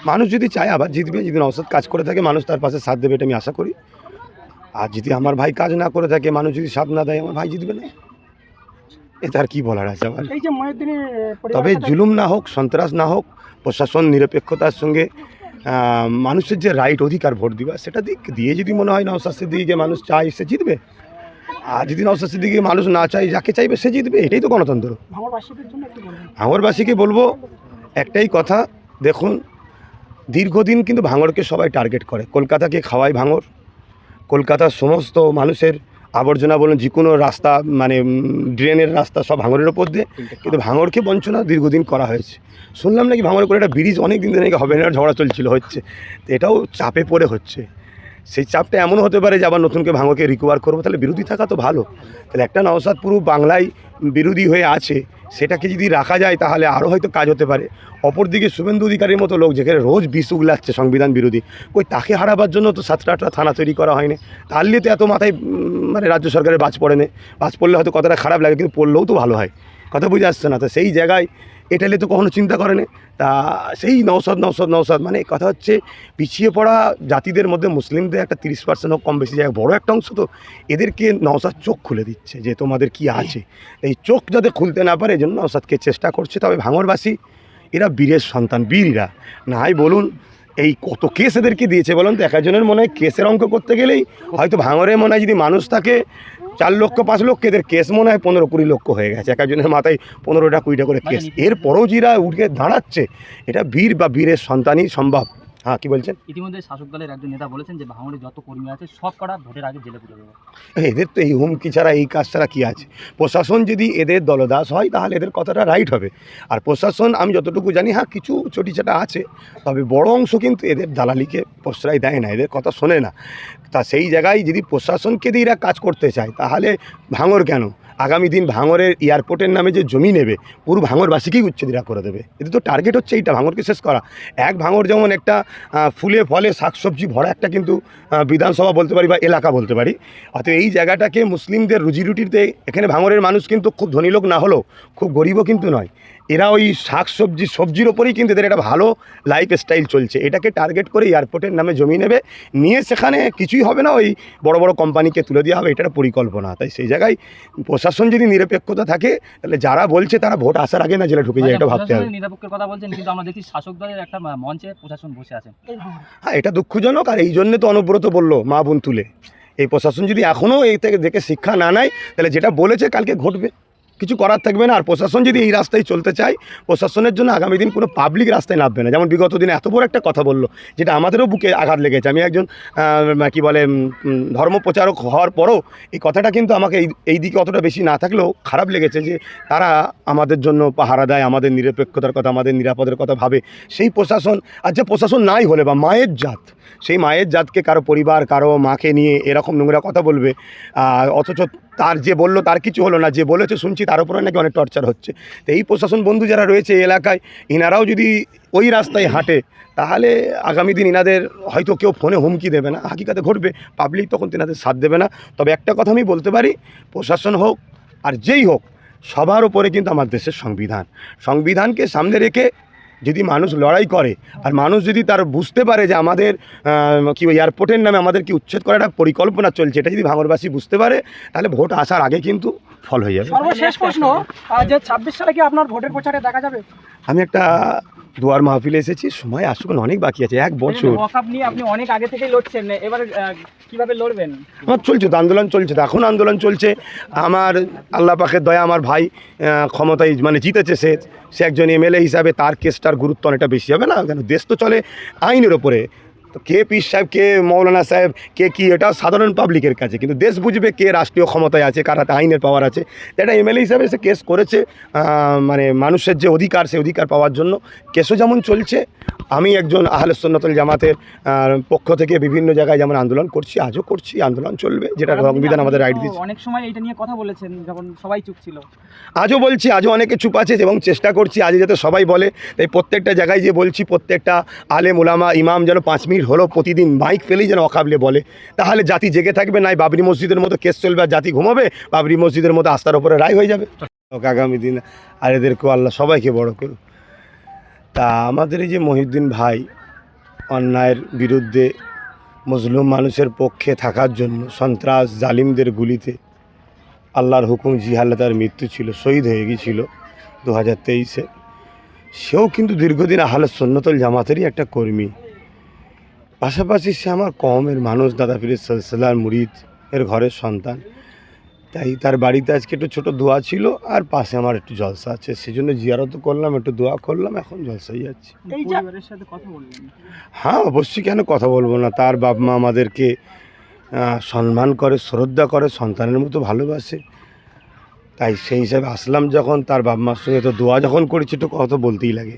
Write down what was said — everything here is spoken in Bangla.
মানুষ যদি চায় আবার জিতবে, যদি নওশাদ কাজ করে থাকে মানুষ তার পাশে সাথ দেবে, এটা আমি আশা করি। আর যদি আমার ভাই কাজ না করে থাকে, মানুষ যদি সাথ না দেয়, আমার ভাই জিতবে না। এতে আর কি বলার আছে আবার। তবে জুলুম না হোক, সন্ত্রাস না হোক, প্রশাসন নিরপেক্ষতার সঙ্গে মানুষের যে রাইট অধিকার ভোট দিবা সেটা দিয়ে যদি মনে হয় নওশাদ সিদ্দিকীকে মানুষ চায়, সে জিতবে। আর যদি নওশাদ সিদ্দিকীকে মানুষ না চায়, যাকে চাইবে সে জিতবে, এটাই তো গণতন্ত্র। ভাঙড়বাসীকে বলবো একটাই কথা, দেখুন দীর্ঘদিন কিন্তু ভাঙড়কে সবাই টার্গেট করে। কলকাতাকে খাওয়ায় ভাঙড়, কলকাতার সমস্ত মানুষের আবর্জনা বলুন, যে কোনো রাস্তা মানে ড্রেনের রাস্তা সব ভাঙড়ের ওপর দিয়ে, কিন্তু ভাঙড়কে বঞ্চনা দীর্ঘদিন করা হয়েছে। শুনলাম নাকি ভাঙড়ে করে একটা ব্রিজ অনেক দিন ধরে নাকি হবে না, ঝগড়া চলছিল, হচ্ছে। তো এটাও চাপে পড়ে হচ্ছে। সেই চাপটা এমন হতে পারে যে আবার নতুনকে ভাঙড়কে রিকভার করবো, তাহলে বিরোধী থাকা তো ভালো। তাহলে একটা নওশাদ পুরো বাংলায় বিরোধী হয়ে আছে, সেটাকে যদি রাখা যায় তাহলে আরও হয়তো কাজ হতে পারে। অপরদিকে শুভেন্দু অধিকারীর মতো লোক যেখানে রোজ বিষ উগলাচ্ছে সংবিধান বিরোধী, ওই তাকে হারাবার জন্য তো 7টা থানা তৈরি করা হয়নি। তাহলে তো এত মাথায় মানে রাজ্য সরকারের বাজ পড়ে না। বাজ পড়লে হয়তো কথাটা খারাপ লাগে, কিন্তু পড়লেও তো ভালো হয়, কথা বুঝে আসছে না। তো সেই জায়গায় এটালে তো কখনো চিন্তা করেনি। তা সেই নওশাদ মানে কথা হচ্ছে, পিছিয়ে পড়া জাতিদের মধ্যে মুসলিমদের একটা 30% হোক কম বেশি জায়গায় বড় একটা অংশ, তো এদেরকে নওশাদ চোখ খুলে দিচ্ছে যে তোমাদের কি আছে। এই চোখ যাতে খুলতে না পারে, এই জন্য নওশাদকে চেষ্টা করছে। তবে ভাঙড়বাসী এরা বীরের সন্তান, বীররা নাই বলুন। এই কত কেস এদেরকে দিয়েছে বলুন তো, একজনের মনে হয় কেসের অঙ্ক করতে গেলেই হয়তো ভাঙড়ে মনে হয় যদি মানুষ থাকে 4 লক্ষ 5 লক্ষ, এদের কেস মনে হয় 15-20 লক্ষ হয়ে গেছে। একজনের মাথায় 15টা 20টা করে কেস। এরপরও যারা উঠে দাঁড়াচ্ছে, এটা বীর বা বীরের সন্তানই সম্ভব। হ্যাঁ, কি বলছেন? ইতিমধ্যে শাসক দলের একজন নেতা বলেছেন যে ভাঙড়ে যত কর্মী আছে সব কটা ভোটের আগে জেলে পুরে দেবে। এদের তো এই হুমকি ছাড়া, এই কাজ ছাড়া কী আছে? প্রশাসন যদি এদের দলদাস হয় তাহলে এদের কথাটা রাইট হবে। আর প্রশাসন আমি যতটুকু জানি, হ্যাঁ কিছু চটিচাটা আছে, তবে বড় অংশ কিন্তু এদের দালালিকে প্রশ্রয় দেয় না, এদের কথা শোনে না। তা সেই জায়গায় যদি প্রশাসনকে দিয়ে এরা কাজ করতে চায়, তাহলে ভাঙড় কেন, আগামী দিন ভাঙড়ের এয়ারপোর্টের নামে যে জমি নেবে, পুরো ভাঙড়বাসীকেই উচ্ছেদিরা করে দেবে। এদের তো টার্গেট হচ্ছে এইটা, ভাঙড়কে শেষ করা। এক ভাঙড় যেমন একটা ফুলে ফলে শাকসবজি ভরা একটা কিন্তু বিধানসভা বলতে পারি বা এলাকা বলতে পারি। অর্থাৎ এই জায়গাটাকে মুসলিমদের রুজিরুটিতে, এখানে ভাঙড়ের মানুষ কিন্তু খুব ধনী লোক না হলেও খুব গরিবও কিন্তু নয়। এরা ওই সবজির ওপরেই কিন্তু এদের একটা ভালো লাইফ স্টাইল চলছে। এটাকে টার্গেট করে এয়ারপোর্টের নামে জমি নেবে, নিয়ে সেখানে কিছুই হবে না, ওই বড় বড় কোম্পানিকে তুলে দেওয়া হবে, এটা একটা পরিকল্পনা। তাই সেই জায়গায় প্রশাসন যদি নিরপেক্ষতা থাকে, তাহলে যারা বলছে তারা ভোট আসার আগে না জেলে ঢুকে যায়, এটা ভাবতে হবে। নিরপেক্ষের কথা বলছেন, কিন্তু আমরা দেখি শাসক দলের একটা মঞ্চে প্রশাসন বসে আছেন। হ্যাঁ, এটা দুঃখজনক। আর এই জন্যে তো অনুব্রত বললো মা বোন তুলে, এই প্রশাসন যদি এখনও এই থেকে দেখে শিক্ষা না নেয়, তাহলে যেটা বলেছে কালকে ঘটবে, কিছু করার থাকবে না। আর প্রশাসন যদি এই রাস্তায় চলতে চায়, প্রশাসনের জন্য আগামী দিন কোনো পাবলিক রাস্তায় নামবে না। যেমন বিগত দিনে এত বড় একটা কথা বললো, যেটা আমাদেরও বুকে আঘাত লেগেছে। আমি একজন কি বলে ধর্মপ্রচারক হওয়ার পরও এই কথাটা কিন্তু আমাকে এই দিকে অতটা বেশি না থাকলেও খারাপ লেগেছে, যে তারা আমাদের জন্য পাহারা দেয়, আমাদের নিরপেক্ষতার কথা, আমাদের নিরাপদের কথা ভাবে। সেই প্রশাসন, আর যে প্রশাসন নাই হলে বা মায়ের জাত, সেই মায়ের জাতকে কারো পরিবার, কারো মাকে নিয়ে এরকম নোংরা কথা বলবে, অথচ তার যে বললো তার কিছু হলো না, যে বলেছে শুনছি তার উপরে নাকি অনেক টর্চার হচ্ছে। তো এই প্রশাসন বন্ধু যারা রয়েছে এই এলাকায়, ইনারাও যদি ওই রাস্তায় হাঁটে, তাহলে আগামী দিন ইনাদের হয়তো কেউ ফোনে হুমকি দেবে না, হাকিকাতে ঘটবে, পাবলিক তখন তিনাদের সাথ দেবে না। তবে একটা কথা আমি বলতে পারি, প্রশাসন হোক আর যেই হোক, সবার উপরে কিন্তু আমার দেশের সংবিধানকে সামনে রেখে যদি মানুষ লড়াই করে, আর মানুষ যদি তার বুঝতে পারে যে আমাদের কি এয়ারপোর্টের নামে আমাদের কি উচ্ছেদ করার একটা পরিকল্পনা চলছে, এটা যদি ভাঙড়বাসী বুঝতে পারে, তাহলে ভোট আসার আগে কিন্তু ফল হয়ে যাবে। সর্বশেষ প্রশ্ন, যে 26 সালে কি আপনার ভোটের প্রচারে দেখা যাবে? আমি একটা দুয়ার মাহফিলে এসেছি, সময় আসুক, অনেক বাকি আছে, 1 বছর। ওয়াকআপ নিয়ে আপনি অনেক আগে থেকেই লড়ছেন, এবারে কিভাবে লড়বেন? আমার চলছে তো আন্দোলন, চলছে তো এখন আন্দোলন চলছে। আমার আল্লাহ পাকের দয়া, আমার ভাই ক্ষমতায় মানে জিতেছে, সে একজন এমএলএ হিসাবে তার কেসটার গুরুত্ব অনেকটা বেশি হবে না, কেন দেশ তো চলে আইনের ওপরে। তো কে পীর সাহেব, কে মৌলানা সাহেব, কে কি, এটা সাধারণ পাবলিকের কাছে, কিন্তু দেশ বুঝবে কে রাষ্ট্রীয় ক্ষমতায় আছে, কার হাতে আইনের পাওয়ার আছে। এটা এমএলএ হিসাবে সে কেস করেছে, মানে মানুষের যে অধিকার, সেই অধিকার পাওয়ার জন্য কেসও যেমন চলছে। আমি একজন আহলে সুন্নাতুল জামাতের পক্ষ থেকে বিভিন্ন জায়গায় যেমন আন্দোলন করছি, আজও করছি, আন্দোলন চলবে, যেটা সংবিধান আমাদের রাইট দিয়েছে। অনেক সময় এটা নিয়ে কথা বলেছেন যখন সবাই চুপ ছিল, আজও বলছি, আজও অনেকে চুপ আছে এবং চেষ্টা করছি আজ যাতে সবাই বলে। তাই প্রত্যেকটা জায়গায় যে বলছি, প্রত্যেকটা আলেম ওলামা ইমাম যেন 5 মিনিট হলো প্রতিদিন মাইক ফেলেই যেন অকাবলে বলে, তাহলে জাতি জেগে থাকবে। নাই বাবরি মসজিদের মতো কেস চলবে আর জাতি ঘুমাবে, বাবরি মসজিদের মতো আস্থার ওপরে রায় হয়ে যাবে আগামী দিন। আর এদেরকেও আল্লাহ সবাইকে বড় করুক। তা আমাদের এই যে মহিউদ্দিন ভাই, অন্যায়ের বিরুদ্ধে মজলুম মানুষের পক্ষে থাকার জন্য সন্ত্রাস জালিমদের গুলিতে আল্লাহর হুকুম জিহালে তার মৃত্যু ছিল, শহীদ হয়ে গিয়েছিল 2023-এ। সেও কিন্তু দীর্ঘদিন আহলে সুন্নতুল জামাতেরই একটা কর্মী। পাশাপাশি সে আমার কওমের মানুষ, দাদা পীরের সিলসিলার মুরিদ এর ঘরের সন্তান। তাই তার বাড়িতে আজকে একটু ছোটো দোয়া ছিল, আর পাশে আমার একটু জলসা আছে, সেজন্য জিয়ারতও করলাম, একটু দোয়া করলাম, এখন জলসাই যাচ্ছি। এই পরিবারের সাথে কথা বললেন? হ্যাঁ, অবশ্যই, কেন কথা বলবো না। তার বাপ মা আমাদেরকে সম্মান করে, শ্রদ্ধা করে, সন্তানের মতো ভালোবাসে। তাই সেই হিসাবে আসলাম যখন, তার বাপ মার সঙ্গে তো দোয়া যখন করেছি, একটু কথা বলতেই লাগে।